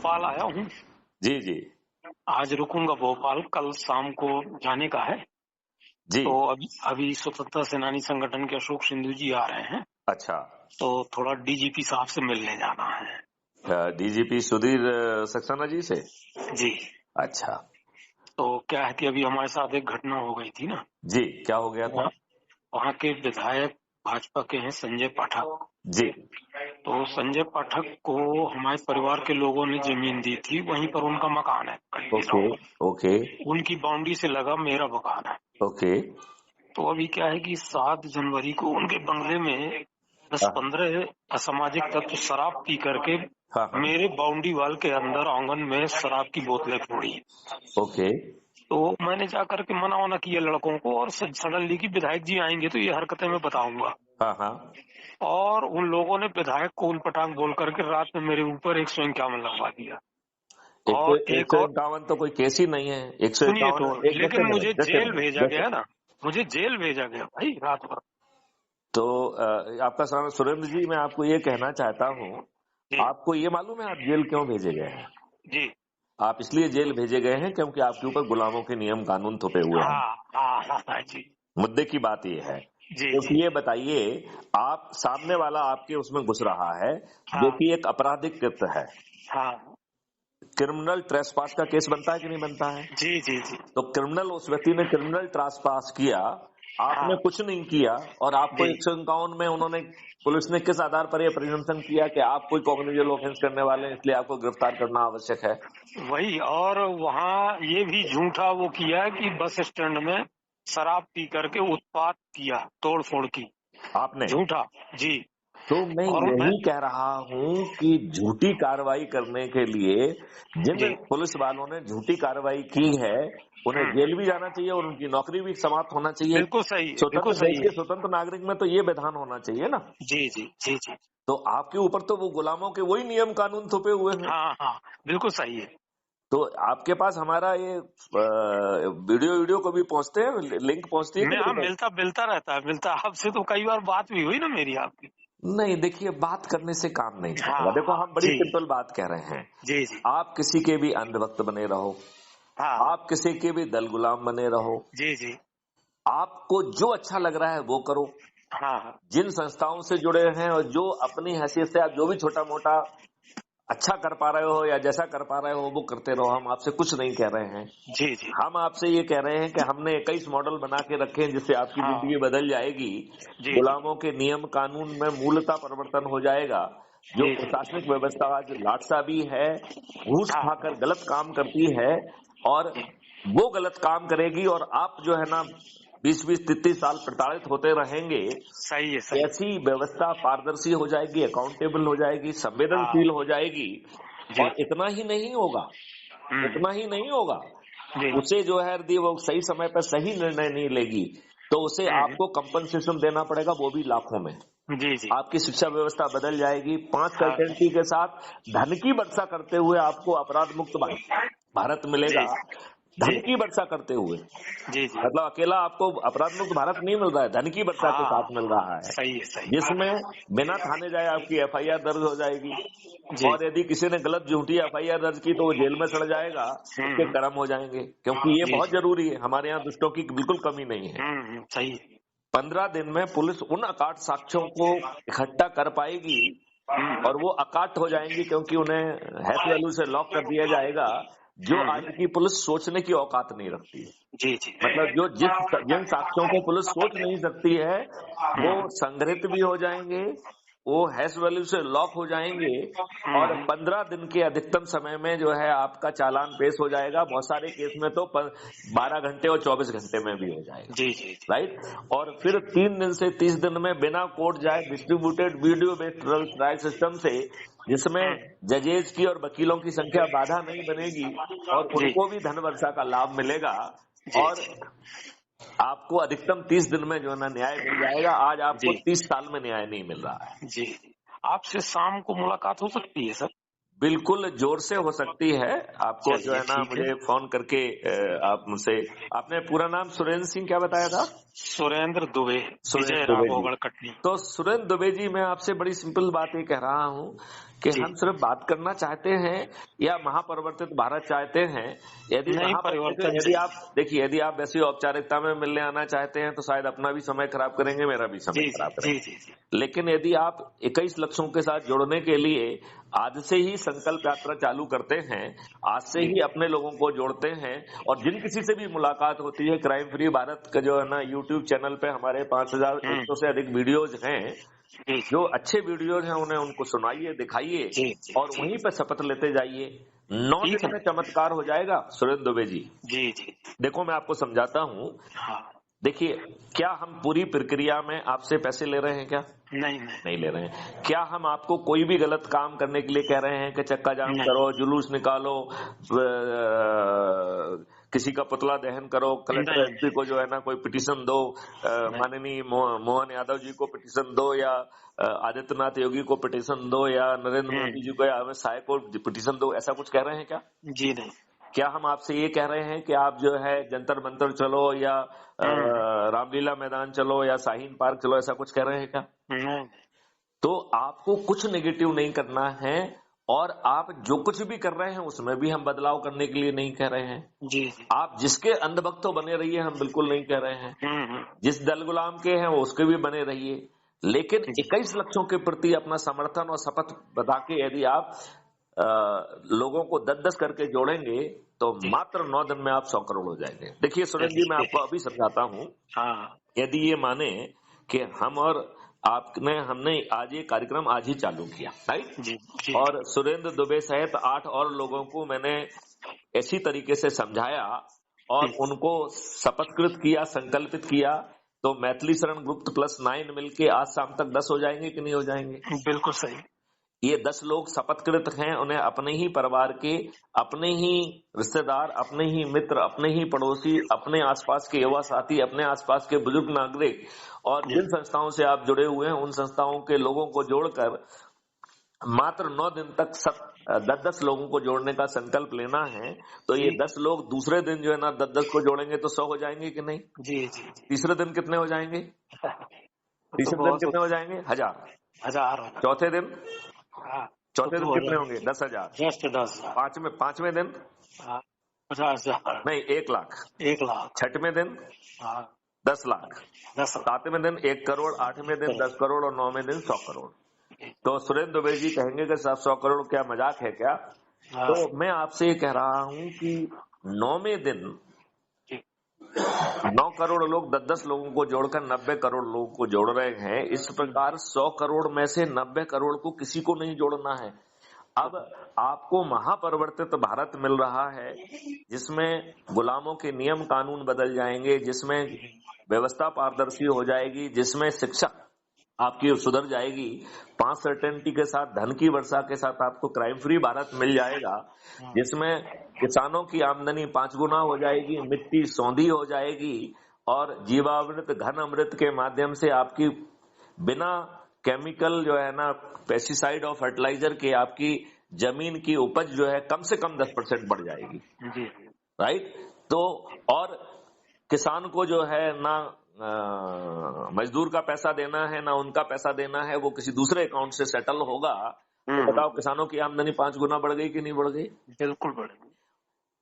भोपाल आया हूँ। जी जी आज रुकूंगा भोपाल, कल शाम को जाने का है। जी। तो अभी स्वतंत्रता सेनानी संगठन के अशोक सिंधु जी आ रहे हैं, अच्छा, तो थोड़ा डीजीपी साहब से मिलने जाना है। डीजीपी सुधीर सक्सेना जी से? जी। अच्छा। तो क्या है कि अभी हमारे साथ एक घटना हो गई थी ना। जी, क्या हो गया था? वहाँ के विधायक भाजपा के हैं संजय पाठक जी। तो संजय पाठक को हमारे परिवार के लोगों ने जमीन दी थी, वहीं पर उनका मकान है। ओके ओके उनकी बाउंड्री से लगा मेरा मकान है। ओके। तो अभी क्या है कि 7 जनवरी को उनके बंगले में 10-15 असामाजिक तत्व शराब पी करके हाँ हाँ। मेरे बाउंड्री वाल के अंदर आंगन में शराब की बोतलें फोड़ी। ओके। तो मैंने जा करके मना वना किया लड़कों को, और सडनली की विधायक जी आएंगे तो ये हरकतें मैं बताऊंगा। हाँ हाँ। और उन लोगों ने विधायक को उलपटांग बोल करके रात में मेरे ऊपर 151 लगवा दिया। और एक एक सौ और इक्यावन तो कोई केस ही नहीं है। सुनिए तो, 151 एक लेकिन मुझे जेल भेजा जैसे गया ना, मुझे जेल भेजा गया भाई रात भर। तो आपका सवाल सुरेंद्र जी, मैं आपको ये कहना चाहता हूँ, जी आपको ये मालूम है आप जेल क्यों भेजे गए हैं? जी। आप इसलिए जेल भेजे गए हैं क्योंकि आपके ऊपर गुलामों के नियम कानून थोपे हुए हैं। हाँ हाँ हाँ हाँ जी मुद्दे की बात ये है। जी जी। क्योंकि ये बताइए, आप सामने वाला आपके उसमें घुस रहा है, जो हाँ कि एक आपराधिक कृत्य है। हाँ क्रिमिनल ट्रेसपास का केस बनता है कि नहीं बनता है? जी जी जी। तो क्रिमिनल, उस व्यक्ति ने क्रिमिनल ट्रेसपास किया, हाँ आपने कुछ नहीं किया, और आपको जी 151 में उन्होंने, पुलिस ने किस आधार पर यह प्रिजम्पशन किया कि आप कोई कॉग्निजेबल ऑफेंस करने वाले हैं, इसलिए आपको गिरफ्तार करना आवश्यक है? वही। और वहाँ ये भी झूठा वो किया कि बस स्टैंड में शराब पी करके उत्पात किया, तोड़ फोड़ की। आपने? झूठा जी। तो मैं और मैं यही कह रहा हूं कि झूठी कार्रवाई करने के लिए जिन जी पुलिस वालों ने झूठी कार्रवाई की है, उन्हें जेल भी जाना चाहिए और उनकी नौकरी भी समाप्त होना चाहिए। बिल्कुल सही है, बिल्कुल स्वतंत्र सही देश है। के स्वतंत्र नागरिक में तो ये विधान होना चाहिए ना। जी जी जी जी। तो आपके ऊपर तो वो गुलामों के वही नियम कानून थोपे हुए हैं। हाँ हाँ बिल्कुल सही है। तो आपके पास हमारा ये वीडियो को भी पहुंचते हैं, लिंक पहुंचती है कि मैं हाँ, नहीं? मिलता मिलता रहता है, मिलता आपसे तो कई बार बात भी हुई ना मेरी आपकी। नहीं, देखिए, बात करने से काम नहीं चलेगा। हाँ देखो, हाँ हम बड़ी जी सिंपल बात कह रहे हैं। जी जी। आप किसी के भी अंधभक्त बने रहो, हाँ आप किसी के भी दल गुलाम बने रहो, जी जी। आपको जो अच्छा लग रहा है वो करो। हाँ हाँ जिन संस्थाओं से जुड़े हैं और जो अपनी हैसियत से आप जो भी छोटा मोटा अच्छा कर पा रहे हो या जैसा कर पा रहे हो वो करते रहो। हम आपसे कुछ नहीं कह रहे हैं। जी जी। हम आपसे ये कह रहे हैं कि हमने 21 मॉडल बना के रखे हैं जिससे आपकी हाँ जिंदगी बदल जाएगी। जी जी गुलामों के नियम कानून में मूलतः परिवर्तन हो जाएगा। जो जी जी। प्रशासनिक व्यवस्था आज लाटसाबी है, घूस हाँ खाकर गलत काम करती है, और वो गलत काम करेगी, और आप जो है ना 20-20, 33 साल प्रताड़ित होते रहेंगे। सही है सही। ऐसी व्यवस्था पारदर्शी हो जाएगी, अकाउंटेबल हो जाएगी, हाँ संवेदनशील हो जाएगी। जी। और इतना ही नहीं होगा, इतना ही नहीं होगा, जी। उसे जो है यदि वो सही समय पर सही निर्णय नहीं लेगी तो उसे आपको कंपनसेशन देना पड़ेगा, वो भी लाखों में। जी जी। आपकी शिक्षा व्यवस्था बदल जाएगी। 5 हाँ सर्टेनिटी के साथ धन की वर्षा करते हुए आपको अपराध मुक्त भारत जी मिलेगा। धन जी की वर्षा करते हुए, जी जी। मतलब अकेला आपको अपराध मुक्त भारत नहीं मिल रहा है, धन की वर्षा के हाँ साथ मिल रहा है, सही है सही। जिसमें बिना थाने जाए आपकी एफआईआर दर्ज हो जाएगी। जी। और यदि किसी ने गलत झूठी एफआईआर दर्ज की तो वो जेल में सड़ जाएगा, उसके कर्म हो जाएंगे। क्योंकि ये जी बहुत जी। जरूरी है, हमारे यहाँ दुष्टों की बिल्कुल कमी नहीं है। सही है। 15 दिन में पुलिस उन अकाट साक्ष्यों को इकट्ठा कर पाएगी और वो अकाट हो जाएंगी, क्योंकि उन्हें हैश वैल्यू से लॉक कर दिया जाएगा, जो आज की पुलिस सोचने की औकात नहीं रखती है। जी जी। मतलब जिन साक्ष्यों को पुलिस सोच नहीं सकती है, वो संग्रहित भी हो जाएंगे, वो हैश वैल्यू से लॉक हो जाएंगे, और 15 दिन के अधिकतम समय में जो है आपका चालान पेश हो जाएगा। बहुत सारे केस में तो 12 घंटे और 24 घंटे में भी हो जाएगा। जी जी जी। राइट। और फिर 3 दिन से 30 दिन में बिना कोर्ट जाए distributed video based trial system से, जिसमें जजेज की और वकीलों की संख्या बाधा नहीं बनेगी और जी उनको भी धन वर्षा का लाभ मिलेगा, जी और आपको अधिकतम 30 दिन में जो है ना न्याय मिल जाएगा। आज आपको जी 30 साल में न्याय नहीं मिल रहा है। जी। आपसे शाम को मुलाकात हो सकती है सर? बिल्कुल जोर से हो सकती है। आपको जो चलिए है ना ठीक है। मुझे फोन करके आप मुझसे, आपने पूरा नाम सुरेंद्र सिंह क्या बताया था? सुरेंद्र दुबे, विजय सुरेंद्र दुबे जी। राघवगढ़ कटनी। तो सुरेंद्र दुबे जी, मैं आपसे बड़ी सिंपल बात ये कह रहा हूँ कि जी हम सिर्फ बात करना चाहते हैं या महापरिवर्तित भारत चाहते हैं। यदि नहीं, परिवर्तन यदि आप चाहिए। देखिए, यदि आप वैसी औपचारिकता में मिलने आना चाहते हैं तो शायद अपना भी समय खराब करेंगे, मेरा भी समय जी जी खराब जी करेंगे। जी जी लेकिन यदि आप 21 लक्षों के साथ जुड़ने के लिए आज से ही संकल्प यात्रा चालू करते हैं, आज से जी ही अपने लोगों को जोड़ते हैं, और जिन किसी से भी मुलाकात होती है, क्राइम फ्री भारत का जो है ना यूट्यूब चैनल पे हमारे 5100 से अधिक वीडियोज हैं, जी जो अच्छे वीडियोज हैं उन्हें उनको सुनाइए, दिखाइए जी जी और जी वहीं पे शपथ लेते जाइए। 9 ठीक दिन है में चमत्कार हो जाएगा सुरेंद्र दुबे जी। जी जी। देखो मैं आपको समझाता हूँ। हाँ, देखिए, क्या हम पूरी प्रक्रिया में आपसे पैसे ले रहे हैं क्या? नहीं नहीं नहीं ले रहे हैं। क्या हम आपको कोई भी गलत काम करने के लिए कह रहे हैं कि चक्का जाम नहीं करो, जुलूस निकालो, किसी का पुतला दहन करो, कलेक्टर नहीं एसपी को जो है ना कोई पिटीशन दो, नहीं माननीय मोहन यादव जी को पिटीशन दो, या आदित्यनाथ योगी को पिटीशन दो, या नरेंद्र मोदी जी को या अमित शाह को पिटीशन दो? ऐसा कुछ कह रहे हैं क्या? जी नहीं। क्या हम आपसे ये कह रहे हैं कि आप जो है जंतर मंतर चलो, या रामलीला मैदान चलो, या शाहीन पार्क चलो? ऐसा कुछ कह रहे हैं क्या? नहीं तो आपको कुछ नेगेटिव नहीं करना है, और आप जो कुछ भी कर रहे हैं उसमें भी हम बदलाव करने के लिए नहीं कह रहे हैं। जी जी। आप जिसके अंधभक्त तो बने रहिए, हम बिल्कुल नहीं कह रहे हैं। हम्म। जिस दल गुलाम के हैं वो उसके भी बने रहिए, लेकिन जी 21 लक्षों के प्रति अपना समर्थन और शपथ बता के यदि आप लोगों को 10-10 करके जोड़ेंगे तो जी मात्र 9 दिन में आप 100 करोड़ हो जाएंगे। देखिए सुरेंद्र जी, मैं आपको अभी समझाता हूँ। हाँ यदि ये माने कि हमने आज ये कार्यक्रम आज ही चालू किया, राइट, जी जी और सुरेंद्र दुबे सहित 8 और लोगों को मैंने ऐसी तरीके से समझाया और उनको शपथकृत किया, संकल्पित किया, तो मैथिली शरण गुप्त +9 मिलके आज शाम तक 10 हो जाएंगे कि नहीं हो जाएंगे? बिल्कुल सही। ये 10 लोग शपथकृत हैं, उन्हें अपने ही परिवार के, अपने ही रिश्तेदार, अपने ही मित्र, अपने ही पड़ोसी, अपने आसपास के युवा साथी, अपने आसपास के बुजुर्ग नागरिक, और जिन संस्थाओं से आप जुड़े हुए हैं उन संस्थाओं के लोगों को जोड़कर मात्र 9 दिन तक 10-10 लोगों को जोड़ने का संकल्प लेना है। तो ये 10 लोग दूसरे दिन जो है ना 10-10 को जोड़ेंगे तो 100 हो जाएंगे कि नहीं? जी जी जी। तीसरे दिन कितने हो जाएंगे? तो तीसरे दिन बहुत कितने हो जाएंगे? 1000। 1000। चौथे दिन? हाँ, चौथे तो दिन कितने होंगे? 10,000। 10,000। पांचवें दिन? हाँ, 50,000। नहीं, 1 लाख। 1,00,000। छठवें दिन? हाँ, 10 लाख। 10,00,000। सातवें दिन 1 करोड़, 8वें दिन 10 करोड़ और 9वें दिन 100 करोड़। तो सुरेंद्र दुबे जी कहेंगे कि साहब 100 करोड़ क्या मजाक है क्या? हाँ, तो मैं आपसे ये कह रहा हूं कि 9वें दिन 9 करोड़ लोग 10-10 लोगों को जोड़कर 90 करोड़ लोगों को जोड़ रहे हैं। इस प्रकार 100 करोड़ में से 90 करोड़ को किसी को नहीं जोड़ना है। अब आपको महापरिवर्तित भारत मिल रहा है, जिसमें गुलामों के नियम कानून बदल जाएंगे, जिसमें व्यवस्था पारदर्शी हो जाएगी, जिसमें शिक्षा आपकी सुधर जाएगी, 5 सर्टेनिटी के साथ, धन की वर्षा के साथ आपको क्राइम फ्री भारत मिल जाएगा, जिसमें किसानों की आमदनी 5 गुना हो जाएगी, मिट्टी सौंधी हो जाएगी, और जीवामृत घन अमृत के माध्यम से आपकी बिना केमिकल जो है ना पेस्टिसाइड और फर्टिलाइजर के आपकी जमीन की उपज जो है कम से कम 10% बढ़ जाएगी, जी राइट। तो और किसान को जो है ना मजदूर का पैसा देना है ना उनका पैसा देना है, वो किसी दूसरे अकाउंट से सेटल होगा। तो बताओ किसानों की आमदनी 5 गुना बढ़ गई कि नहीं बढ़ गई? बिल्कुल बढ़ेगी।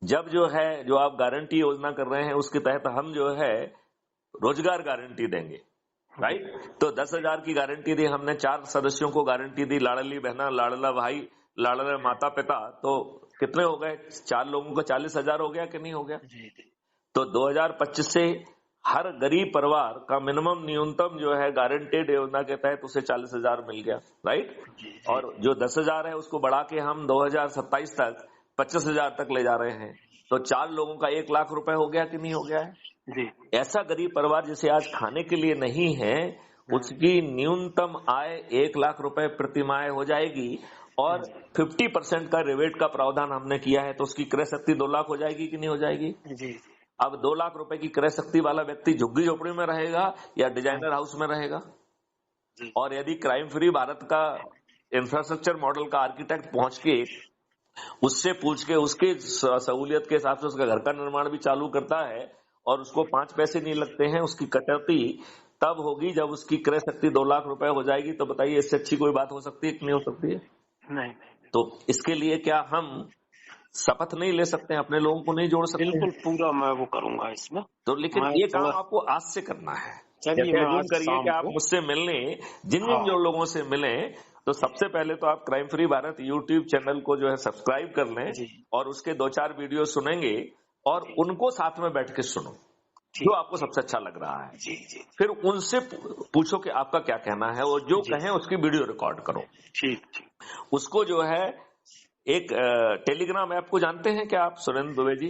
जब जो है जो आप गारंटी योजना कर रहे हैं उसके तहत हम जो है रोजगार गारंटी देंगे, राइट। तो 10,000 की गारंटी दी हमने, 4 सदस्यों को गारंटी दी, लाडली बहना, लाडला भाई, लाडला माता पिता, तो कितने हो गए? 4 लोगों को 40,000 हो गया कि नहीं हो गया? जी जी तो 2025 से हर गरीब परिवार का मिनिमम न्यूनतम जो है गारंटेड योजना के तहत उसे 40,000 मिल गया, राइट। जी और जो 10,000 है उसको बढ़ा के हम 2027 तक 25,000 तक ले जा रहे हैं। तो 4 लोगों का 1 लाख रुपए हो गया कि नहीं हो गया है? जी। ऐसा गरीब परिवार जिसे आज खाने के लिए नहीं है, उसकी न्यूनतम आय 1 लाख रुपए प्रति माह हो जाएगी, और 50% का रिबेट का प्रावधान हमने किया है, तो उसकी क्रय शक्ति 2 लाख हो जाएगी कि नहीं हो जाएगी? जी अब 2 लाख रुपए की क्रय शक्ति वाला व्यक्ति झुग्गी झोपड़ी में रहेगा या डिजाइनर हाउस में रहेगा? जी और यदि क्राइम फ्री भारत का इंफ्रास्ट्रक्चर मॉडल का आर्किटेक्ट पहुंच के उससे पूछ के उसके सहूलियत के हिसाब से उसका घर का निर्माण भी चालू करता है और उसको 5 पैसे नहीं लगते हैं, उसकी कटौती तब होगी जब उसकी क्रय शक्ति 2 लाख रुपए हो जाएगी। तो बताइए, इससे अच्छी कोई बात हो सकती है कि नहीं हो सकती है? नहीं। तो इसके लिए क्या हम शपथ नहीं ले सकते हैं, अपने लोगों को नहीं जोड़ सकते हैं? बिल्कुल पूरा मैं वो करूंगा इसमें। तो लेकिन मैं ये थोड़ा, काम आपको आज से करना है। चलिए जैसे मैं अज्यूम आज करिए कि शाम आप को, मुझसे मिलने, जिन जिन हाँ जो लोगों से मिले, तो सबसे पहले तो आप crime free Bharat YouTube channel को जो है सब्सक्राइब कर लें जी और उसके 2-4 वीडियो सुनेंगे और जी, उनको साथ में बैठ के सुनो, जो ठीक आपको ठीक, सबसे अच्छा लग रहा है। जी जी फिर उनसे पूछो कि आपका क्या कहना है, और जो जी, कहें उसकी वीडियो रिकॉर्ड करो। ठीक ठीक। उसको जो है एक टेलीग्राम ऐप को जानते हैं क्या आप, सुरेंद्र दुबे जी?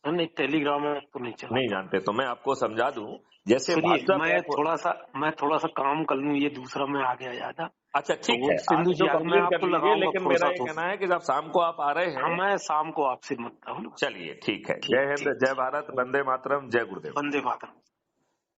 नहीं, टेलीग्राम ऐप तो नहीं नहीं चलाता। जानते तो मैं आपको समझा दूं। जैसे सुनिए, व्हाट्सएप मैं ऐप, थोड़ा सा काम कर लूं, ये दूसरा में आ गया ज्यादा। अच्छा तो ठीक वो है, सिंधु आज जी तो आगे, मैं कंप्लीट कर आपको लीजिए, लगाऊंगा लेकिन मेरा फुर्सत ये हो। कहना है कि जब शाम को आप आ रहे हाँ, हैं, मैं शाम को आपसे मिलता हूँ। चलिए ठीक है। ठीक जय हिंद, ठीक जय ठीक, भारत, वंदे मातरम, जय गुरुदेव। वंदे मातरम।